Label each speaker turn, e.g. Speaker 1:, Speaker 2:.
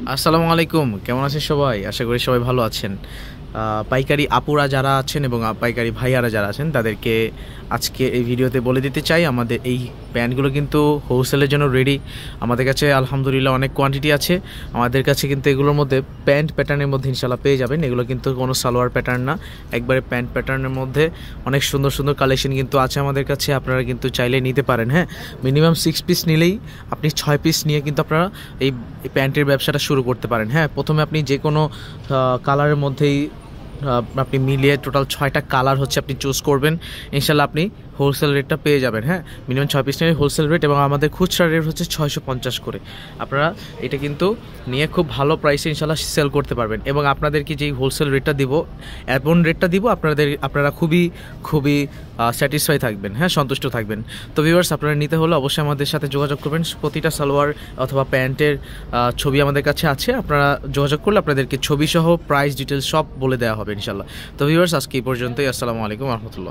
Speaker 1: আসসালামু আলাইকুম, কেমন আছেন সবাই? আশা করি সবাই ভালো আছেন। পাইকারি আপুরা যারা আছেন এবং পাইকারি ভাইয়ারা যারা আছেন তাদেরকে আজকে এই ভিডিওতে বলে দিতে চাই, আমাদের এই প্যান্টগুলো কিন্তু হোলসেলের জন্য রেডি। আমাদের কাছে আলহামদুলিল্লাহ অনেক কোয়ান্টিটি আছে। আমাদের কাছে কিন্তু এগুলোর মধ্যে প্যান্ট প্যাটার্নের মধ্যে ইনশাল্লাহ পেয়ে যাবেন। এগুলো কিন্তু কোনো সালোয়ার প্যাটার্ন না, একবারে প্যান্ট প্যাটার্নের মধ্যে অনেক সুন্দর সুন্দর কালেকশন কিন্তু আছে আমাদের কাছে। আপনারা কিন্তু চাইলে নিতে পারেন। হ্যাঁ, মিনিমাম 6 পিস নিলেই আপনি 6 পিস নিয়ে কিন্তু আপনারা এই প্যান্টের ব্যবসাটা শুরু করতে পারেন। হ্যাঁ, প্রথমে আপনি যে কোনো কালারের মধ্যেই আপনি মিলিয়ে টোটাল 6টা কালার হচ্ছে আপনি চুজ করবেন। ইনশাল্লাহ আপনি হোলসেল রেটটা পেয়ে যাবেন। হ্যাঁ, মিনিমাম 6 পিস নিয়ে হোলসেল রেট, এবং আমাদের খুচরা রেট হচ্ছে 650 করে। আপনারা এটা কিন্তু নিয়ে খুব ভালো প্রাইসে ইনশাল্লাহ সেল করতে পারবেন, এবং আপনাদেরকে যেই হোলসেল রেটটা দিব, এমন রেটটা দিব আপনারা খুবই খুবই স্যাটিসফাই থাকবেন। হ্যাঁ, সন্তুষ্ট থাকবেন। তো ভিউয়ার্স, আপনারা নিতে হলে অবশ্যই আমাদের সাথে যোগাযোগ করবেন। প্রতিটা সালোয়ার অথবা প্যান্টের ছবি আমাদের কাছে আছে। আপনারা যোগাযোগ করলে আপনাদেরকে ছবি সহ প্রাইস ডিটেলস সব বলে দেওয়া হবে ইনশাল্লাহ। তো ভিউয়ার্স, আজকে এই পর্যন্তই। আসসালামু আলাইকুম রহমতুল্লাহ।